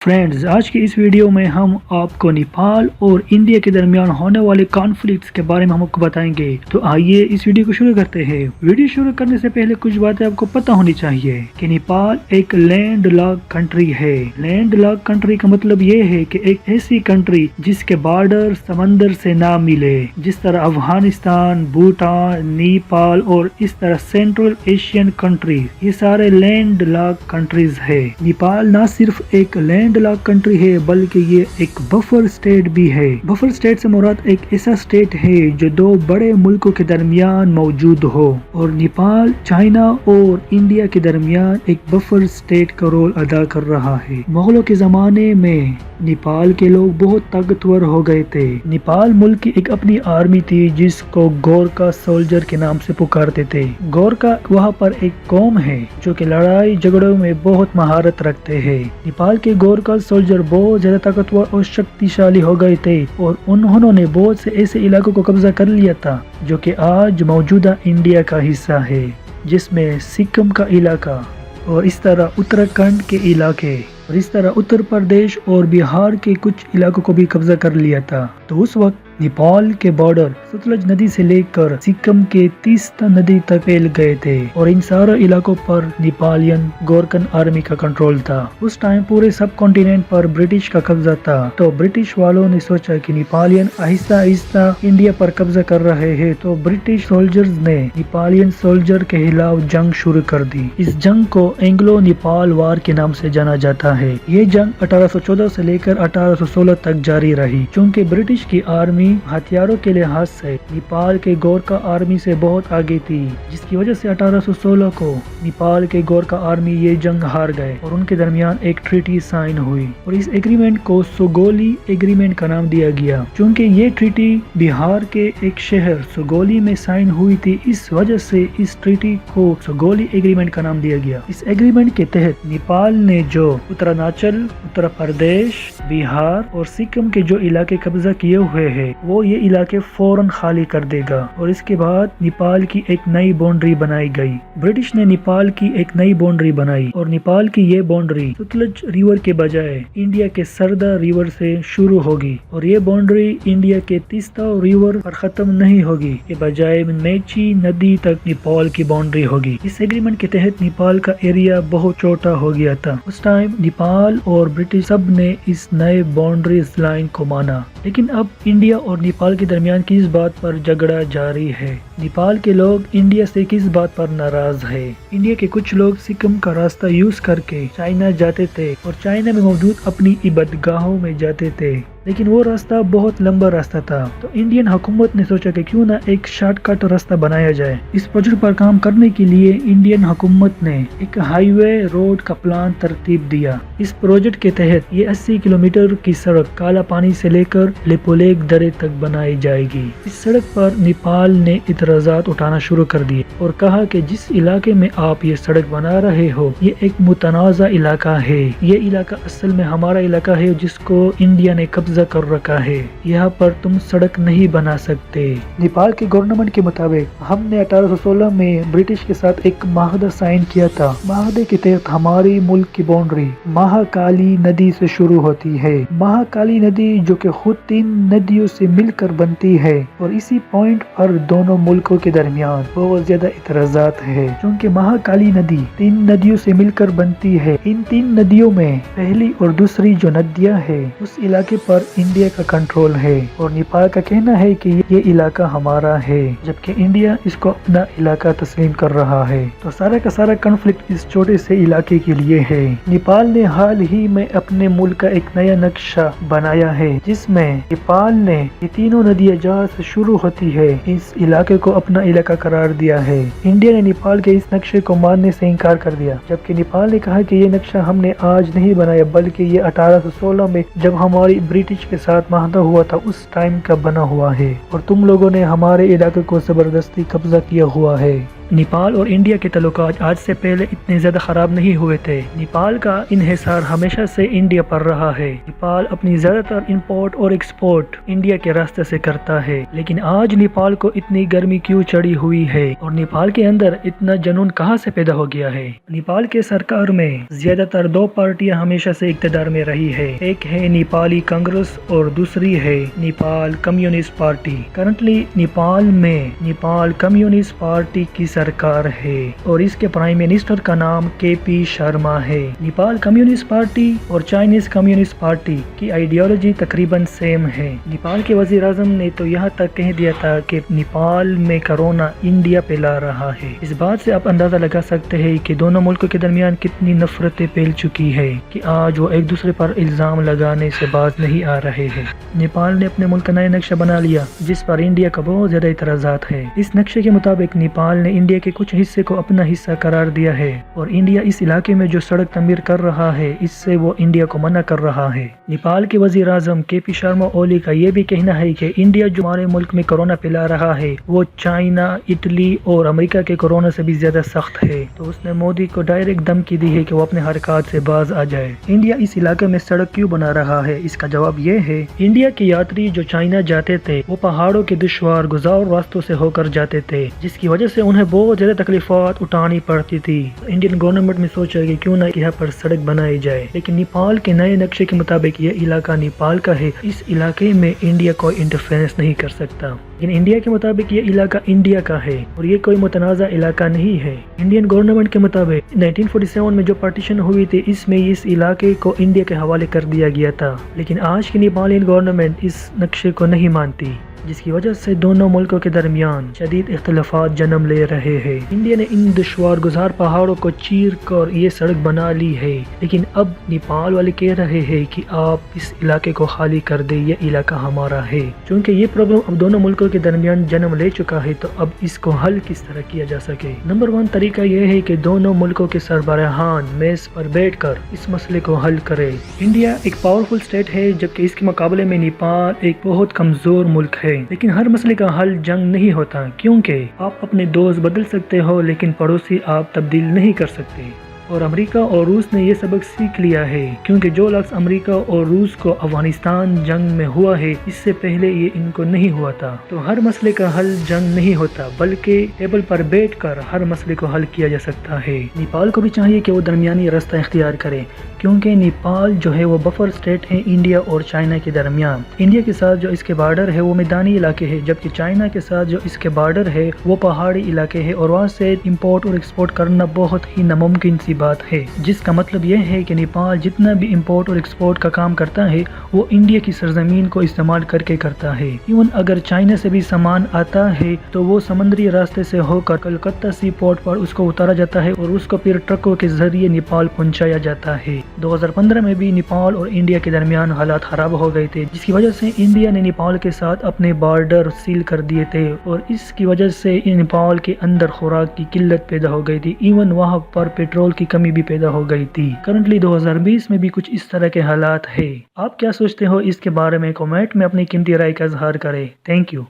Friends, आज की इस वीडियो में हम आपको नेपाल और इंडिया के दरमियान होने वाले कॉन्फ्लिक्ट्स के बारे में हम आपको बताएंगे। तो आइए इस वीडियो को शुरू करते हैं। वीडियो शुरू करने से पहले कुछ बातें आपको पता होनी चाहिए कि नेपाल एक लैंड लॉक कंट्री है। लैंड लॉक कंट्री का मतलब ये है कि एक ऐसी कंट्री जिसके बॉर्डर समंदर से ना मिले, जिस तरह अफगानिस्तान, भूटान, नेपाल और इस तरह सेंट्रल एशियन कंट्री, ये सारे लैंड लॉक कंट्रीज है। नेपाल ना सिर्फ एक लैंड लॉक कंट्री है बल्कि ये एक बफर स्टेट भी है। बफर स्टेट से मुराद एक ऐसा स्टेट है जो दो बड़े मुल्कों के दरमियान मौजूद हो, और नेपाल चाइना और इंडिया के दरमियान एक बफर स्टेट का रोल अदा कर रहा है। मुगलों के जमाने में नेपाल के लोग बहुत ताकतवर हो गए थे। नेपाल मुल्क की एक अपनी आर्मी थी जिसको गोरखा सोल्जर के नाम से पुकारते थे। गोरखा वहाँ पर एक कौम है जो कि लड़ाई झगड़ों में बहुत महारत रखते हैं। नेपाल के गोरखा सोल्जर बहुत ज्यादा ताकतवर और शक्तिशाली हो गए थे और उन्होंने बहुत से ऐसे इलाकों को कब्जा कर लिया था जो कि आज मौजूदा इंडिया का हिस्सा है, जिसमें सिक्किम का इलाका और इस तरह उत्तराखंड के इलाके और इस तरह उत्तर प्रदेश और बिहार के कुछ इलाकों को भी कब्जा कर लिया था। तो उस वक्त नेपाल के बॉर्डर सतलज नदी से लेकर सिक्किम के तीस्ता नदी तक फैल गए थे और इन सारे इलाकों पर नेपालियन गोरखन आर्मी का कंट्रोल था। उस टाइम पूरे सब कॉन्टिनेंट पर ब्रिटिश का कब्जा था। तो ब्रिटिश वालों ने सोचा कि नेपालियन आहिस्ता आहिस्ता इंडिया पर कब्जा कर रहे हैं, तो ब्रिटिश सोल्जर्स ने नेपालियन सोल्जर के खिलाफ जंग शुरू कर दी। इस जंग को एंग्लो नेपाल वार के नाम से जाना जाता है। ये जंग 1814 से लेकर 1816 तक जारी रही। चूँकि ब्रिटिश की आर्मी हथियारों के लिहाज से नेपाल के गोरखा आर्मी से बहुत आगे थी, जिसकी वजह से 1816 को नेपाल के गोरखा आर्मी ये जंग हार गए और उनके दरमियान एक ट्रीटी साइन हुई और इस एग्रीमेंट को सुगोली एग्रीमेंट का नाम दिया गया। चूँकि ये ट्रीटी बिहार के एक शहर सुगोली में साइन हुई थी, इस वजह से इस ट्रीटी को सुगोली एग्रीमेंट का नाम दिया गया। इस एग्रीमेंट के तहत नेपाल ने जो उत्तरांचल, उत्तर प्रदेश, बिहार और सिक्किम के जो इलाके कब्जा किए हुए हैं वो ये इलाके फौरन खाली कर देगा और इसके बाद नेपाल की एक नई बाउंड्री बनाई गई। ब्रिटिश ने नेपाल की एक नई बाउंड्री बनाई और नेपाल की ये बाउंड्री सतलज रिवर के बजाय इंडिया के सरदा रिवर से शुरू होगी और ये बाउंड्री इंडिया के तीस्ता रिवर पर खत्म नहीं होगी, के बजाय मेची नदी तक नेपाल की बाउंड्री होगी। इस एग्रीमेंट के तहत नेपाल का एरिया बहुत छोटा हो गया था। उस टाइम नेपाल और ब्रिटिश सब ने इस नए बाउंड्री लाइन को माना, लेकिन अब इंडिया और नेपाल के दरमियान किस बात पर झगड़ा जारी है। नेपाल के लोग इंडिया से किस बात पर नाराज है। इंडिया के कुछ लोग सिक्किम का रास्ता यूज करके चाइना जाते थे और चाइना में मौजूद अपनी इबादतगाहों में जाते थे, लेकिन वो रास्ता बहुत लंबा रास्ता था। तो इंडियन हुकूमत ने सोचा कि क्यों ना एक शॉर्टकट रास्ता बनाया जाए। इस प्रोजेक्ट पर काम करने के लिए इंडियन हुकूमत ने एक हाईवे रोड का प्लान तरतीब दिया। इस प्रोजेक्ट के तहत ये 80 किलोमीटर की सड़क काला पानी से लेकर लेपोलेक दरे तक बनाई जाएगी। इस सड़क पर नेपाल ने इतराजात उठाना शुरू कर दिए और कहा कि जिस इलाके में आप ये सड़क बना रहे हो ये एक मुतनाज़ा इलाका है। ये इलाका असल में हमारा इलाका है जिसको इंडिया ने कब्जा कर रखा है। यहाँ पर तुम सड़क नहीं बना सकते। नेपाल के गवर्नमेंट के मुताबिक हमने 1816 में ब्रिटिश के साथ एक माहदा साइन किया था। माहदे के तहत हमारी मुल्क की बाउंड्री महाकाली नदी से शुरू होती है। महाकाली नदी जो कि खुद 3 नदियों से मिलकर बनती है और इसी पॉइंट पर दोनों मुल्कों के दरमियान बहुत ज्यादा इतराजात है, क्योंकि महाकाली नदी 3 नदियों से मिलकर बनती है। इन 3 नदियों में पहली और दूसरी जो नदियाँ है उस इलाके पर इंडिया का कंट्रोल है और नेपाल का कहना है कि ये इलाका हमारा है, जबकि इंडिया इसको अपना इलाका तस्लीम कर रहा है। तो सारा का सारा कॉन्फ्लिक्ट इस छोटे से इलाके के लिए है। नेपाल ने हाल ही में अपने मुल्क का एक नया नक्शा बनाया है, जिसमें नेपाल ने ये तीनों नदियाँ जहाँ से शुरू होती है इस इलाके को अपना इलाका करार दिया है। इंडिया ने नेपाल के इस नक्शे को मानने से इनकार कर दिया, जबकि नेपाल ने कहा कि ये नक्शा हमने आज नहीं बनाया बल्कि ये 1816 में जब हमारी ब्रिटिश के साथ माहदा हुआ था उस टाइम का बना हुआ है और तुम लोगों ने हमारे इलाके को जबरदस्ती कब्जा किया हुआ है। नेपाल और इंडिया के ताल्लुकात आज से पहले इतने ज़्यादा ख़राब नहीं हुए थे। नेपाल का इन्हिसार हमेशा से इंडिया पर रहा है। नेपाल अपनी ज़्यादातर इंपोर्ट और एक्सपोर्ट इंडिया के रास्ते से करता है, लेकिन आज नेपाल को इतनी गर्मी क्यों चढ़ी हुई है और नेपाल के अंदर इतना जुनून कहाँ से पैदा हो गया है। नेपाल के सरकार में ज़्यादातर दो पार्टियां हमेशा से इक़्तिदार में रही है, एक है नेपाली कांग्रेस और दूसरी है Nepal communist party. Currently Nepal में नेपाल कम्युनिस्ट पार्टी की सरकार है और इसके प्राइम मिनिस्टर का नाम केपी शर्मा है। नेपाल कम्युनिस्ट पार्टी और चाइनीज कम्युनिस्ट पार्टी की आइडियोलॉजी तकरीबन सेम है। नेपाल के वज़ीर आज़म ने तो यहाँ तक कह दिया था कि नेपाल में कोरोना इंडिया फैला रहा है। इस बात से आप अंदाजा लगा सकते हैं कि दोनों मुल्कों के दरमियान कितनी नफरतें फैल चुकी है कि आज वो एक दूसरे पर इल्जाम लगाने से बाज नहीं आ रहे हैं। नेपाल ने अपने मुल्क का नया नक्शा बना लिया जिस पर इंडिया का बहुत ज्यादा इतराज़ात है। इस नक्शे के मुताबिक नेपाल ने इंडिया के कुछ हिस्से को अपना हिस्सा करार दिया है और इंडिया इस इलाके में जो सड़क तमीर कर रहा है इससे वो इंडिया को मना कर रहा है। नेपाल के वज़ीर आज़म केपी शर्मा ओली का ये भी कहना है कि इंडिया जो हमारे मुल्क में कोरोना फैला रहा है वो चाइना, इटली और अमेरिका के कोरोना से भी ज्यादा सख्त है। तो उसने मोदी को डायरेक्ट धमकी दी है कि वो अपने हरकत से बाज आ जाए। इंडिया इस इलाके में सड़क क्यों बना रहा है, इसका जवाब ये है, इंडिया के यात्री जो चाइना जाते थे वो पहाड़ों के दुश्वार गुजार रास्तों से होकर जाते थे, जिसकी वजह से उन्हें बहुत ज्यादा तकलीफात उठानी पड़ती थी। इंडियन गवर्नमेंट ने सोचा कि क्यों ना यहाँ पर सड़क बनाई जाए, लेकिन नेपाल के नए नक्शे के मुताबिक ये इलाका नेपाल का है, इस इलाके में इंडिया कोई इंटरफेरेंस नहीं कर सकता। लेकिन इंडिया के मुताबिक ये इलाका इंडिया का है और ये कोई मुतनाज़ा इलाका नहीं है। इंडियन गवर्नमेंट के मुताबिक 1947 में जो पार्टीशन हुई थी इसमें इस इलाके को इंडिया के हवाले कर दिया गया था, लेकिन आज की नेपालियन गवर्नमेंट इस नक्शे को नहीं मानती, जिसकी वजह से दोनों मुल्कों के दरमियान शदीद इख्तिलाफात जन्म ले रहे हैं। इंडिया ने इन दुश्वार गुजार पहाड़ों को चीर कर ये सड़क बना ली है, लेकिन अब नेपाल वाले कह रहे हैं कि आप इस इलाके को खाली कर दे, ये इलाका हमारा है। क्योंकि ये प्रॉब्लम अब दोनों मुल्कों के दरमियान जन्म ले चुका है, तो अब इसको हल किस तरह किया जा सके। नंबर 1 तरीका यह है कि दोनों मुल्कों के सरबराहान मेज पर बैठकर इस मसले को हल करे। इंडिया एक पावरफुल स्टेट है जबकि इसके मुकाबले में नेपाल एक बहुत कमजोर मुल्क है, लेकिन हर मसले का हल जंग नहीं होता, क्योंकि आप अपने दोस्त बदल सकते हो लेकिन पड़ोसी आप तब्दील नहीं कर सकते। और अमेरिका और रूस ने ये सबक सीख लिया है, क्योंकि जो लफ्ज़ अमेरिका और रूस को अफगानिस्तान जंग में हुआ है इससे पहले ये इनको नहीं हुआ था। तो हर मसले का हल जंग नहीं होता, बल्कि टेबल पर बैठकर हर मसले को हल किया जा सकता है। नेपाल को भी चाहिए कि वो दरमियानी रास्ता इख्तियार करे, क्योंकि नेपाल जो है वो बफर स्टेट है इंडिया और चाइना के दरमियान। इंडिया के साथ जो इसके बॉर्डर है वो मैदानी इलाके है, जबकि चाइना के साथ जो इसके बॉर्डर है वो पहाड़ी इलाके है और वहाँ से इंपोर्ट और एक्सपोर्ट करना बहुत ही नामुमकिन सी बात है। जिसका मतलब यह है कि नेपाल जितना भी इंपोर्ट और एक्सपोर्ट का काम करता है वो इंडिया की सरजमीन को इस्तेमाल करके करता है। इवन अगर चाइना से भी सामान आता है तो वो समुद्री रास्ते से होकर कलकत्ता सी पोर्ट पर उसको उतारा जाता है और उसको फिर ट्रकों के जरिए नेपाल पहुंचाया जाता है। 2015 में भी नेपाल और इंडिया के दरमियान हालात खराब हो गए थे, जिसकी वजह से इंडिया ने नेपाल के साथ अपने बॉर्डर सील कर दिए थे और इसकी वजह से नेपाल के अंदर खुराक की किल्लत पैदा हो गई थी। इवन वहाँ पर पेट्रोल की कमी भी पैदा हो गई थी। करंटली 2020 में भी कुछ इस तरह के हालात है। आप क्या सोचते हो इसके बारे में? कमेंट में अपनी कीमती राय का इजहार करें। Thank you.